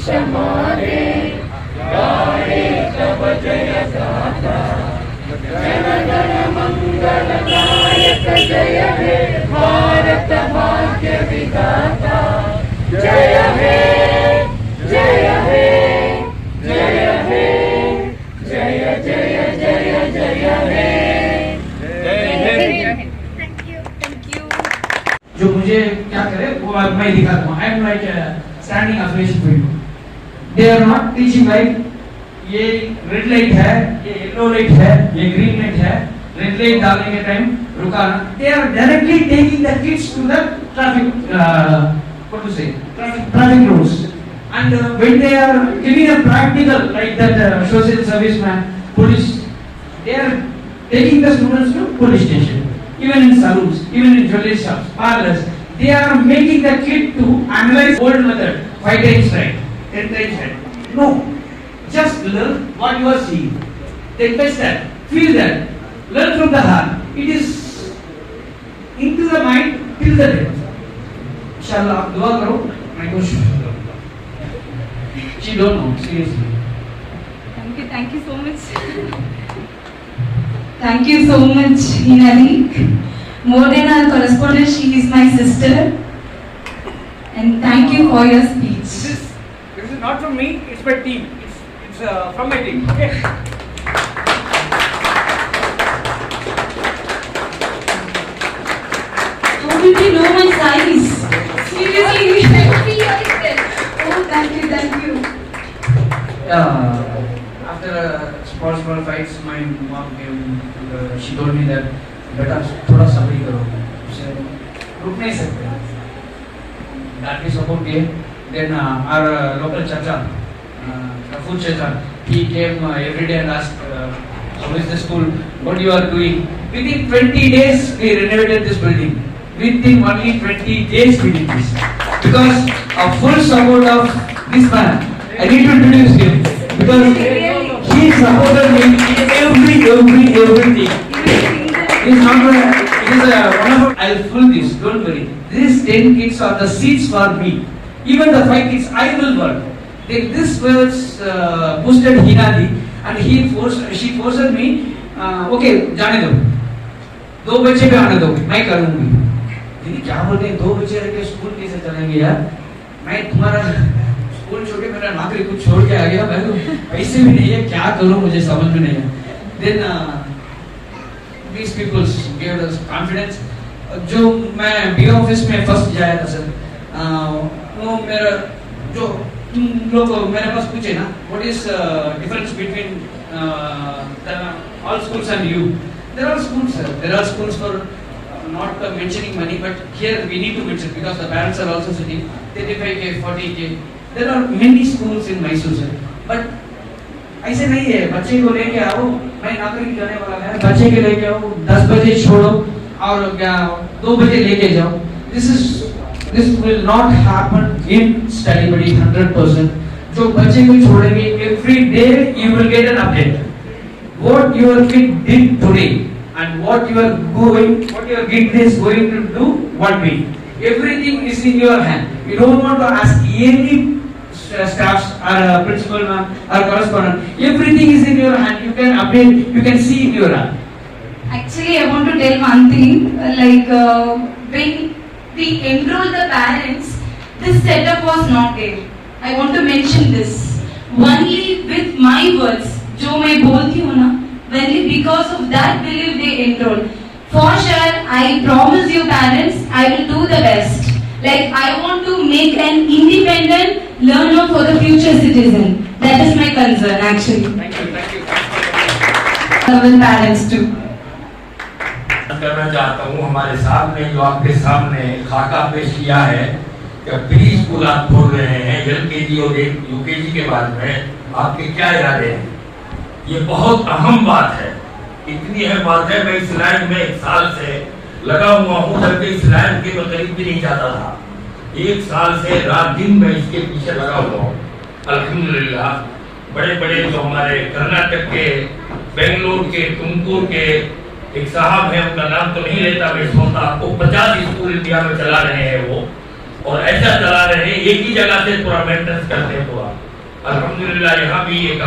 समारे गाये तव जय गाथा जनगण मंगल नायक जय हे भारत भाग्य विधाता जय हे जय हे जय हे जय जय जय जय हे जो मुझे क्या करे वो मैं दिखाता हूँ. I am like standing affiliation for you. They are not teaching like ये रेड लाइट है, ये येलो लाइट है, ये ग्रीन लाइट है, रेड लाइट डालने के time रुकाना. They are directly taking the kids to the traffic, what to say, traffic rules. And when they are giving a practical like that social serviceman, police, they are taking the students to police station. Even in saloons, even in jewelry shops, parlors, they are making the kid to analyze old method, 5 times right, 10 times right. No, just learn what you are seeing. Then touch that, feel that, learn from the heart. It is into the mind till the death. Inshallah, dua karo. My question. She don't know, seriously. Thank you so much. Thank you so much, Hinali. More than our correspondent, she is my sister. And thank you for your speech. This is not from me, it's my team. It's from my team. Okay. How did you know my size? Seriously? Oh, thank you, thank you. After small fights, my mom came. She told me that बेटा थोड़ा सब्र करो, उसे रुक नहीं सकते. That we support किए. Then our local chacha, Raful chacha, he came every day and asked, how is the school? What you are doing? Within 20 days we renovated this building. Within only 20 days we did this. Because of full support of this man, I need to introduce him because he supported me in everything. It's not one of I'll fill this, don't worry. These 10 kids are the seeds for me. Even the 5 kids I will work. This was boosted Hinali and she forced me, okay, जाने दो. 2 बच्चे पे आने दो, मैं करूँगी. दीदी क्या बोलते हैं 2 बच्चे रह के स्कूल कैसे चलेंगे यार? मैं तुम्हारा स्कूल छोड़ के मेरा नौकरी कुछ छोड़ के आ गया. मैं तो पैसे भी नहीं है, क्या करूँ मुझे समझ में नहीं है. Then these people gave us confidence. जो मैं BO ऑफिस में फर्स्ट जाया था सर, वो मेरा जो तुम लोग मेरे पास पूछे ना, what is difference between all schools and you? There are schools, sir. There are schools for not mentioning money, but here we need to mention because the parents are also sitting. 35K, 40K. There are many schools in Mysore, sir. But ऐसे नहीं है. बच्चे को लेके आओ, मैं नौकरी करने वाला है. बच्चे के लेके आओ, 10 बजे छोड़ो और क्या 2 बजे लेके जाओ. This will not happen in study buddy 100%. जो बच्चे को छोड़ेंगे, every day you will get an update. What your kid did today and what your kid is going to do one week. Everything is in your hand. You don't want to ask any staffs or principal ma'am or correspondent. Everything is in your hand. You can update. You can see in your hand. Actually, I want to tell one thing. When we enroll the parents, this setup was not there. I want to mention this. Only with my words, जो मैं बोलती हूँ ना, only because of that belief they enroll. For sure, I promise you parents, I will do the best. Like I want to make an independent learner for the future citizen. That is my concern actually. Thank you. Level parents too. करना चाहता हूँ हमारे साहब ने जो आपके सामने खाका पेश किया है कि प्री स्कूल आप खोल रहे हैं LKG और UKG के बाद में आपके क्या इरादे हैं. ये बहुत अहम बात है. इतनी अहम बात है मैं इस लाइन में 1 साल से लगा हुआ हूँ. जबकि इस लाइन के मैं करीब भी नहीं जाता था. 1 साल से रात दिन मैं इसके पीछे लगा हुआ हूँ. अल्हम्दुलिल्लाह बड़े जो हमारे कर्नाटक के, बेंगलोर के, तुमकुर के एक साहब है, उनका नाम तो नहीं लेता मैं सोचता आपको, 50 स्कूल इंडिया में चला रहे हैं वो. और ऐसा चला रहे हैं, एक ही जगह से पूरा मेंटेनेंस करते हैं। तो अल्हम्दुलिल्लाह यहाँ भी एक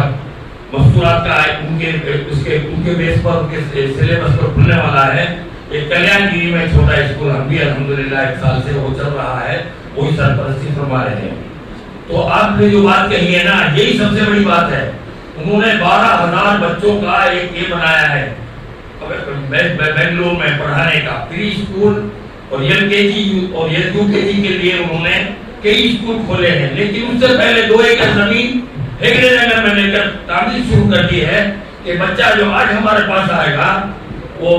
मस्तूरात का उनके बेस पर उनके सिलेबस पर खुलने वाला है। एक कल्याणगिरी में छोटा स्कूल हम भी अल्हम्दुलिल्लाह 1 साल से वो चल रहा है, वही सरपरस्ती फरमा रहे हैं। तो आपने जो बात कही है ना, यही सबसे बड़ी बात है। उन्होंने 12,000 बच्चों का एक ये बनाया है बेंगलुरु में पढ़ाने का, प्री स्कूल और एलकेजी और यूकेजी के लिए उन्होंने कई स्कूल खोले हैं। लेकिन उससे पहले 2 एकड़ जमीन हेगड़े नगर में लेकर तामीर शुरू कर दी है कि बच्चा जो आज हमारे पास आएगा वो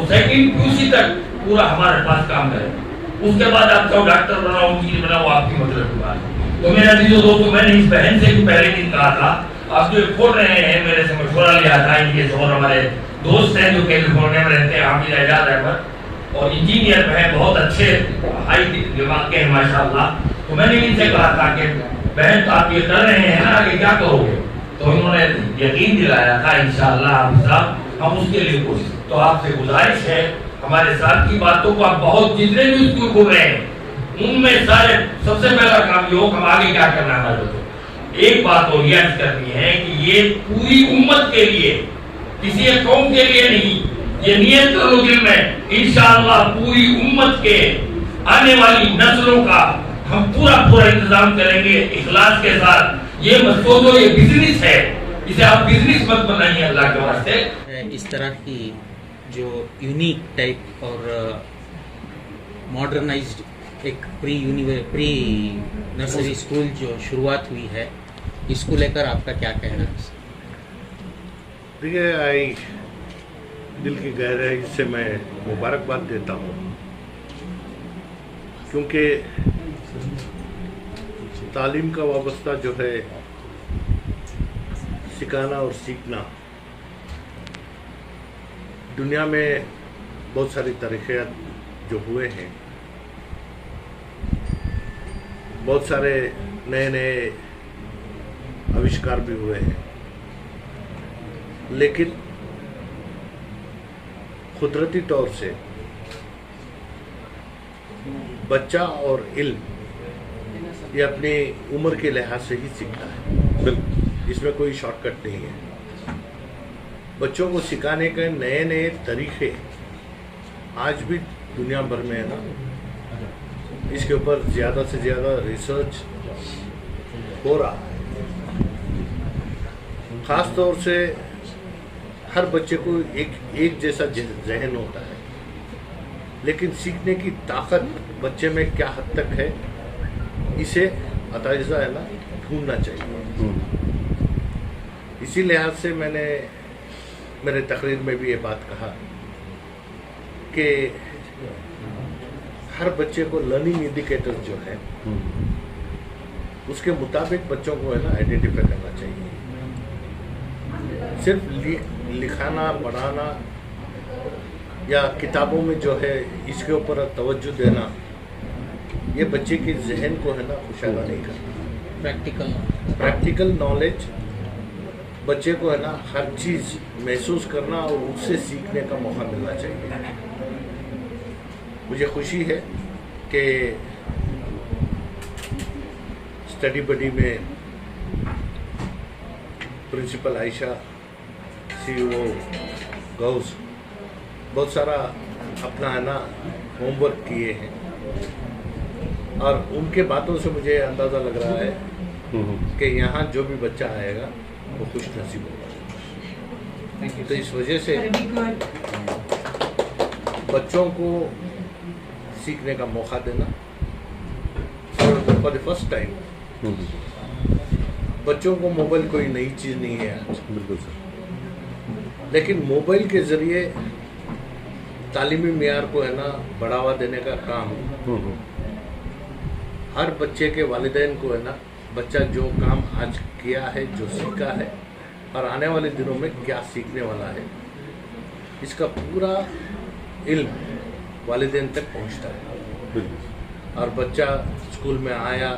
सेकंड पीयूसी तक पूरा हमारे पास काम करे। उसके बाद आप चाहो डॉक्टर बनाओ, इंजीनियर बनाओ, आपकी मतलब की बात। तो मेरा दोस्तों, मैंने इस बहन से भी पहले दिन कहा था, आप जो खोल रहे हैं, मेरे से मशवरा लिया था इनके और हमारे दोस्त हैं जो कैलिफोर्निया में रहते हैं, हामिद एजाज अहमद, और इंजीनियर है, बहुत अच्छे हाई दिमाग के हैं माशाल्लाह। तो मैंने इनसे कहा था कि बहन तो आप ये कर रहे हैं ना, आगे क्या करोगे? तो इन्होंने यकीन दिलाया था इंशाअल्लाह हम उसके लिए कोशिश। तो आपसे गुजारिश है, हमारे साथ की बातों को आप बहुत जितने भी स्कूल खोल रहे हैं उनमें सारे सबसे पहला काम ये हो हम आगे क्या करना है हमारे बच्चों। एक बात और याद करनी है कि ये पूरी उम्मत के लिए, किसी एक कौम के लिए नहीं, ये नियत करो दिल में, इंशाअल्लाह पूरी उम्मत के आने वाली नस्लों का हम पूरा इंतजाम करेंगे इखलास के साथ। ये मत सोचो ये बिजनेस है, इसे आप बिजनेस मत बनाइए अल्लाह के वास्ते। इस तरह की जो यूनिक टाइप और मॉडर्नाइज्ड एक प्री नर्सरी स्कूल जो शुरुआत हुई है, इसको लेकर आपका क्या कहना है? देखिए, दिल की गहराई से मैं मुबारकबाद देता हूँ, क्योंकि तालीम का वाबस्ता जो है, सिखाना और सीखना, दुनिया में बहुत सारी तरीक़े जो हुए हैं, बहुत सारे नए आविष्कार भी हुए हैं, लेकिन कुदरती तौर से बच्चा और इल्म ये अपनी उम्र के लिहाज से ही सीखता है। बिल्कुल, इसमें कोई शॉर्टकट नहीं है। बच्चों को सिखाने के नए तरीके आज भी दुनिया भर में है ना, इसके ऊपर ज़्यादा से ज़्यादा रिसर्च हो रहा है। ख़ास तौर से हर बच्चे को एक जैसा जहन होता है, लेकिन सीखने की ताकत बच्चे में क्या हद तक है, इसे अताइज़ा है ना ढूंढना चाहिए। इसी लिहाज से मैंने मेरे तकरीर में भी ये बात कहा कि हर बच्चे को लर्निंग इंडिकेटर जो है उसके मुताबिक बच्चों को है ना आइडेंटिफाई करना चाहिए। सिर्फ लिखाना पढ़ाना या किताबों में जो है इसके ऊपर तवज्जो देना, ये बच्चे के जहन को है ना खुशहाल नहीं करता। प्रैक्टिकल नॉलेज बच्चे को है ना हर चीज़ महसूस करना और उससे सीखने का मौका मिलना चाहिए। मुझे खुशी है कि स्टडी बडी में प्रिंसिपल आयशा, CEO गौस बहुत सारा अपना है ना होमवर्क किए हैं, और उनके बातों से मुझे अंदाज़ा लग रहा है कि यहाँ जो भी बच्चा आएगा वो खुश नसीब होगा। तो इस वजह से बच्चों को सीखने का मौका देना, फॉर द फर्स्ट टाइम बच्चों को मोबाइल कोई नई चीज़ नहीं है आज। बिल्कुल सर। लेकिन मोबाइल के ज़रिए तालीमी मियार को है ना बढ़ावा देने का काम हर बच्चे के वालिदैन को है ना, बच्चा जो काम आज किया है, जो सीखा है और आने वाले दिनों में क्या सीखने वाला है, इसका पूरा इल्म वालिदैन तक पहुंचता है। और बच्चा स्कूल में आया,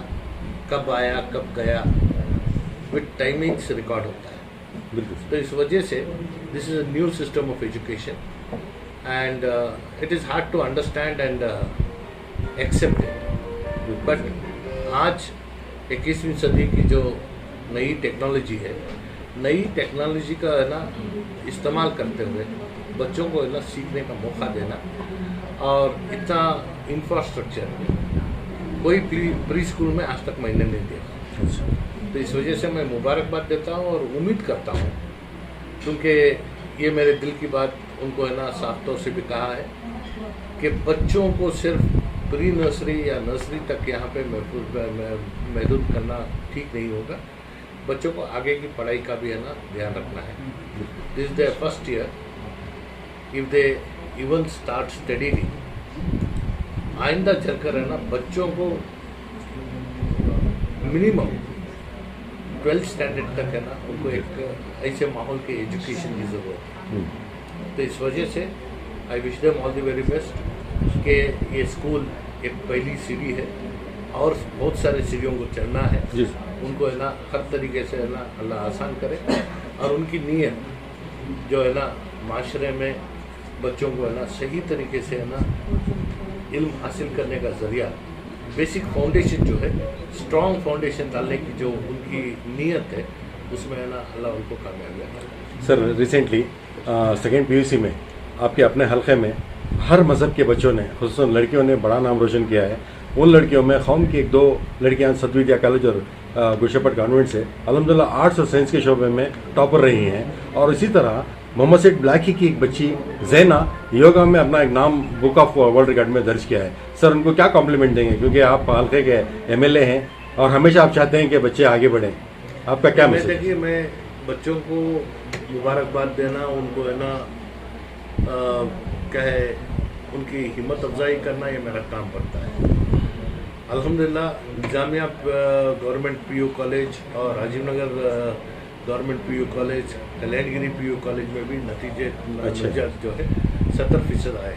कब गया, विद टाइमिंग्स रिकॉर्ड होता है। बिल्कुल। तो इस वजह से this is a new system of education and it is hard to understand and accept it. But आज 21वीं सदी की जो नई टेक्नोलॉजी है, नई टेक्नोलॉजी का है ना इस्तेमाल करते हुए बच्चों को है ना सीखने का मौका देना, और इतना इंफ्रास्ट्रक्चर कोई प्री स्कूल में आज तक मैंने नहीं दिया। तो इस वजह से मैं मुबारकबाद देता हूँ और उम्मीद करता हूँ, क्योंकि ये मेरे दिल की बात उनको है ना साफ तौर से भी कहा है कि बच्चों को सिर्फ प्री नर्सरी या नर्सरी तक यहाँ पे महदूद करना ठीक नहीं होगा। बच्चों को आगे की पढ़ाई का भी है ना ध्यान रखना है। This is the first year, if they even start steadily, आइंदा चलकर है ना बच्चों को मिनिमम 12th स्टैंडर्ड तक है ना उनको एक ऐसे माहौल के एजुकेशन की ज़रूरत है। तो इस वजह से I wish them all the very best कि ये स्कूल एक पहली सीढ़ी है और बहुत सारे सीढ़ियों को चढ़ना है। उनको है ना हर तरीके से है ना अल्लाह आसान करे, और उनकी नीयत जो है ना माशरे में बच्चों को है ना सही तरीके से है ना इल्म हासिल करने का ज़रिया, बेसिक फाउंडेशन जो है, स्ट्रॉन्ग फाउंडेशन डालने की जो उनकी नीयत है, उसमें है ना अल्लाह उनको कामयाबी करे। सर, रिसेंटली सेकेंड PUC में आपके अपने हल्के में हर मज़हब के बच्चों ने, खुसूसन लड़कियों ने बड़ा नाम रोशन किया है। उन लड़कियों में कौम की 1-2 लड़कियां सतविद्या कॉलेज और गुरशेपट कॉन्वेंट से अल्हम्दुलिल्लाह आर्ट्स और साइंस के शोबे में टॉपर रही हैं, और इसी तरह मोहम्मद सेठ ब्लैकी की एक बच्ची जैना योगा में अपना एक नाम बुक ऑफ वर्ल्ड रिकॉर्ड में दर्ज किया है। सर, उनको क्या कॉम्प्लीमेंट देंगे, क्योंकि आप हल्के के MLA हैं और हमेशा आप चाहते हैं कि बच्चे आगे बढ़ें, आपका क्या मैसेज? देखिए, मैं बच्चों को मुबारकबाद देना, उनको है ना क्या है, उनकी हिम्मत अफजाई करना, ये मेरा काम पड़ता है। अल्हम्दुलिल्लाह जामिया गवर्नमेंट PU कॉलेज और Rajiv Nagar government PU college, Kalyangiri PU college में भी नतीजे जो है 70% आए।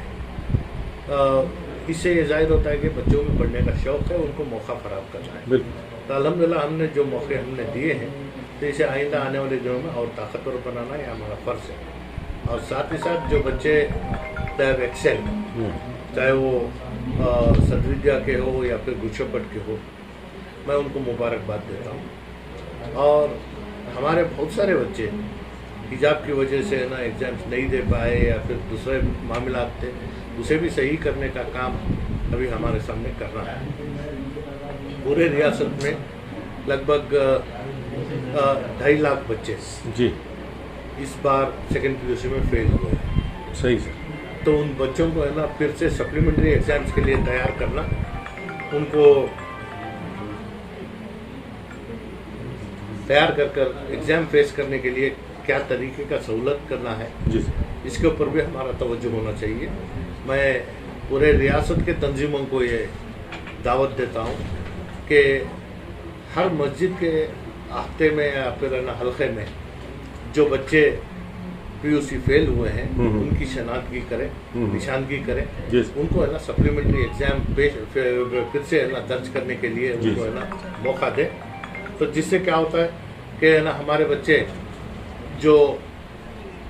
इससे ये जाहिर होता है कि बच्चों में पढ़ने का शौक़ है, उनको मौका फराहम करना है। तो अल्हम्दुलिल्लाह हमने जो मौके हमने दिए हैं, तो इसे आइंदा आने वाले दिनों में और ताकतवर बनाना ये हमारा फ़र्ज़ है। और साथ ही साथ जो बच्चे एक्सेल, चाहे वो सतविद्या के हो या फिर गुरशेपट के हो, मैं उनको मुबारकबाद देता हूँ। और हमारे बहुत सारे बच्चे हिजाब की वजह से ना एग्ज़ाम्स नहीं दे पाए या फिर दूसरे मामलात थे, उसे भी सही करने का काम अभी हमारे सामने करना है। पूरे रियासत में लगभग 2.5 लाख बच्चे जी इस बार सेकेंड PUC में फेल हुए हैं। सही सर। तो उन बच्चों को है ना फिर से सप्लीमेंट्री एग्जाम्स के लिए तैयार करना, उनको तैयार कर एग्ज़ाम फेस करने के लिए क्या तरीके का सहूलत करना है, इसके ऊपर भी हमारा तवज्जो होना चाहिए। मैं पूरे रियासत के तंजीमों को ये दावत देता हूँ कि हर मस्जिद के आहते में या फिर ना हल्के में जो बच्चे PUC फेल हुए हैं उनकी शनाख्ती करें, निशानगी करें, उनको है ना सप्लीमेंट्री एग्जाम फिर से है ना दर्ज करने के लिए उनको है ना मौका दें। तो जिससे क्या होता है कि है ना हमारे बच्चे जो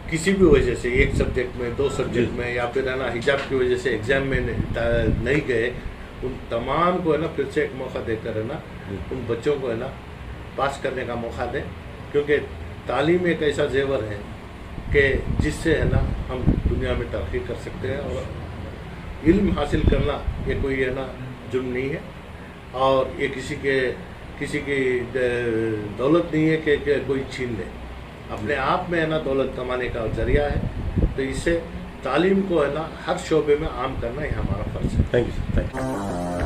किसी भी वजह से एक सब्जेक्ट में, 2 सब्जेक्ट में या फिर है ना हिजाब की वजह से एग्जाम में नहीं गए, उन तमाम को है ना फिर से एक मौका देकर है ना उन बच्चों को है ना पास करने का मौका दें। क्योंकि तालीम एक ऐसा जेवर है कि जिससे है ना हम दुनिया में तरक्की कर सकते हैं, और इल्म हासिल करना ये कोई है ना जुर्म नहीं है, और ये किसी की दौलत नहीं है कि कोई छीन ले। अपने आप में है ना दौलत कमाने का जरिया है। तो इससे तालीम को है ना हर शोबे में आम करना ये हमारा फ़र्ज़ है। Thank you.